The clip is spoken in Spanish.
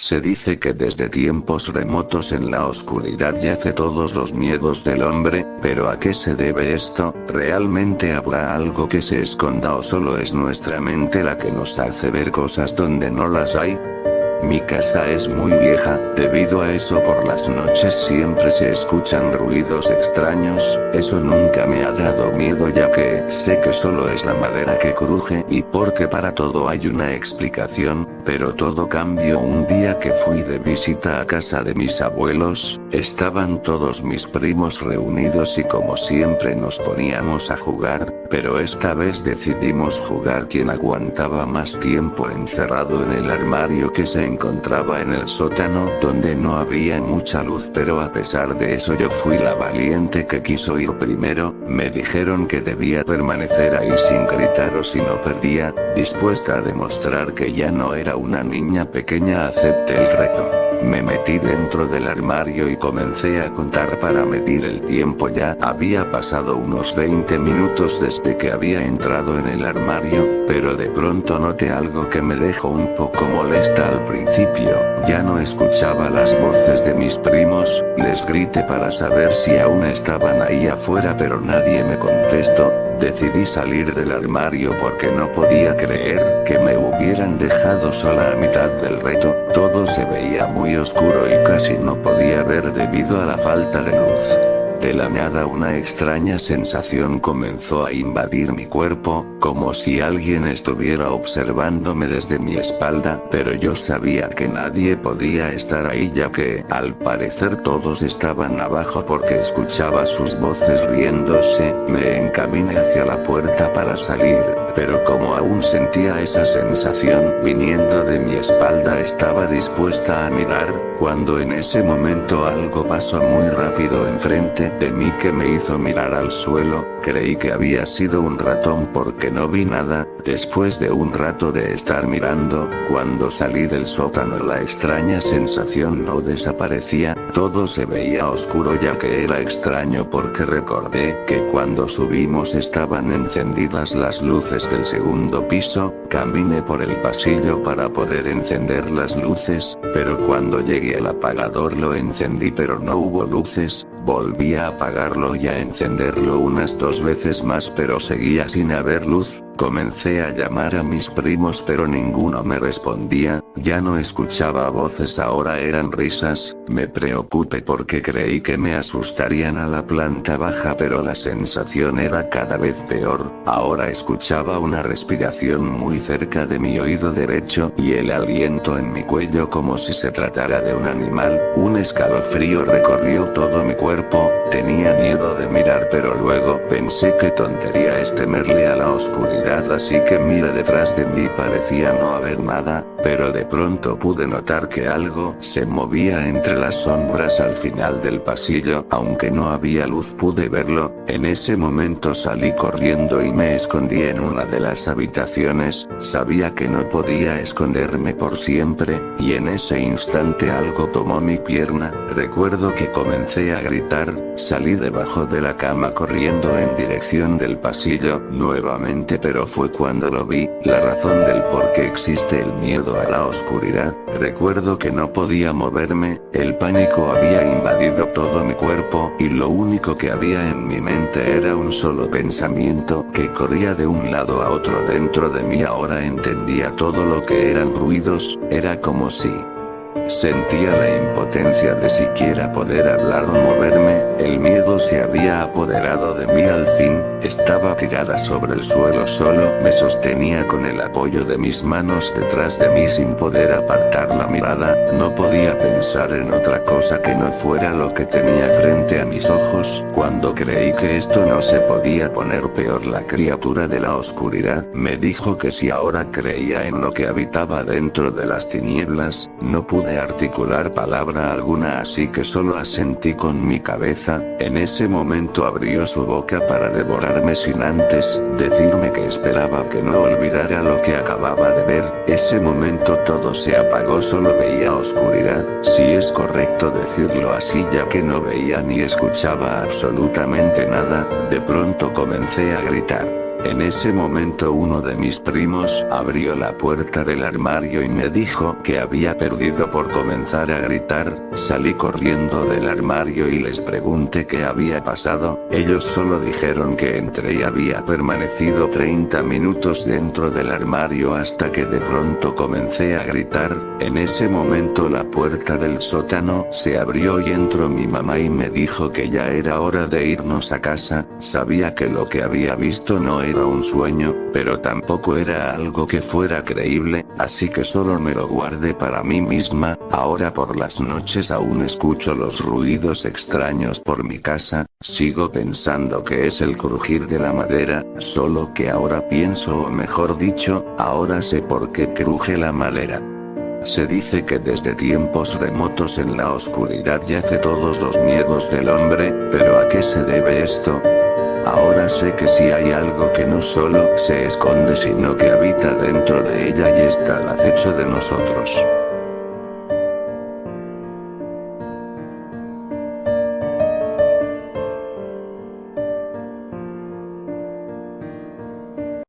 Se dice que desde tiempos remotos en la oscuridad yace todos los miedos del hombre, pero ¿a qué se debe esto? ¿Realmente habrá algo que se esconda o solo es nuestra mente la que nos hace ver cosas donde no las hay? Mi casa es muy vieja, debido a eso por las noches siempre se escuchan ruidos extraños, eso nunca me ha dado miedo ya que sé que solo es la madera que cruje y porque para todo hay una explicación, pero todo cambió un día que fui de visita a casa de mis abuelos, estaban todos mis primos reunidos y como siempre nos poníamos a jugar, pero esta vez decidimos jugar quien aguantaba más tiempo encerrado en el armario que se encontraba en el sótano donde no había mucha luz, pero a pesar de eso yo fui la valiente que quiso ir primero, me dijeron que debía permanecer ahí sin gritar o si no perdía, dispuesta a demostrar que ya no era una niña pequeña. Acepté el reto. Me metí dentro del armario y comencé a contar para medir el tiempo. Ya había pasado unos 20 minutos desde que había entrado en el armario, pero de pronto noté algo que me dejó un poco molesta al principio. Ya no escuchaba las voces de mis primos, les grité para saber si aún estaban ahí afuera pero nadie me contestó. Decidí salir del armario porque no podía creer que me hubieran dejado sola a mitad del reto, todo se veía muy oscuro y casi no podía ver debido a la falta de luz. De la nada una extraña sensación comenzó a invadir mi cuerpo, como si alguien estuviera observándome desde mi espalda, pero yo sabía que nadie podía estar ahí ya que, al parecer todos estaban abajo porque escuchaba sus voces riéndose. Me encaminé hacia la puerta para salir, pero como aún sentía esa sensación viniendo de mi espalda estaba dispuesta a mirar, cuando en ese momento algo pasó muy rápido enfrente de mí que me hizo mirar al suelo. Creí que había sido un ratón porque no vi nada. Después de un rato de estar mirando, cuando salí del sótano la extraña sensación no desaparecía, todo se veía oscuro ya que era extraño porque recordé que cuando subimos estaban encendidas las luces del segundo piso. Caminé por el pasillo para poder encender las luces, pero cuando llegué al apagador lo encendí pero no hubo luces. Volví a apagarlo y a encenderlo unas 2 veces más pero seguía sin haber luz. Comencé a llamar a mis primos pero ninguno me respondía, ya no escuchaba voces, ahora eran risas. Me preocupé porque creí que me asustarían a la planta baja pero la sensación era cada vez peor. Ahora escuchaba una respiración muy cerca de mi oído derecho y el aliento en mi cuello como si se tratara de un animal. Un escalofrío recorrió todo mi cuerpo, tenía miedo de mirar pero luego pensé que tontería es temerle a la oscuridad, así que miré detrás de mí, parecía no haber nada, pero de pronto pude notar que algo se movía entre las sombras al final del pasillo, aunque no había luz pude verlo. En ese momento salí corriendo y me escondí en una de las habitaciones, sabía que no podía esconderme por siempre, y en ese instante algo tomó mi pierna, recuerdo que comencé a gritar, salí debajo de la cama corriendo en dirección del pasillo, nuevamente, pero fue cuando lo vi, la razón del por qué existe el miedo a la oscuridad. Recuerdo que no podía moverme, el pánico había invadido todo mi cuerpo y lo único que había en mi mente era un solo pensamiento que corría de un lado a otro dentro de mí. Ahora entendía todo lo que eran ruidos, era como si sentía la impotencia de siquiera poder hablar o moverme, el miedo se había apoderado de mí al fin, estaba tirada sobre el suelo, solo me sostenía con el apoyo de mis manos detrás de mí sin poder apartar la mirada, no podía pensar en otra cosa que no fuera lo que tenía frente a mis ojos. Cuando creí que esto no se podía poner peor, la criatura de la oscuridad me dijo que si ahora creía en lo que habitaba dentro de las tinieblas, no pude articular palabra alguna, así que solo asentí con mi cabeza. En ese momento abrió su boca para devorarme sin antes decirme que esperaba que no olvidara lo que acababa de ver. Ese momento todo se apagó, solo veía oscuridad, si es correcto decirlo así, ya que no veía ni escuchaba absolutamente nada. De pronto comencé a gritar: En ese momento uno de mis primos abrió la puerta del armario y me dijo que había perdido por comenzar a gritar. Salí corriendo del armario y les pregunté qué había pasado. Ellos solo dijeron que entré y había permanecido 30 minutos dentro del armario hasta que de pronto comencé a gritar. En ese momento la puerta del sótano se abrió y entró mi mamá y me dijo que ya era hora de irnos a casa. Sabía que lo que había visto no era un sueño, pero tampoco era algo que fuera creíble, así que solo me lo guardé para mí misma. Ahora por las noches aún escucho los ruidos extraños por mi casa, sigo pensando que es el crujir de la madera, solo que ahora pienso, o mejor dicho, ahora sé por qué cruje la madera. Se dice que desde tiempos remotos en la oscuridad yace todos los miedos del hombre, pero ¿a qué se debe esto? Ahora sé que si hay algo que no solo se esconde sino que habita dentro de ella y está al acecho de nosotros.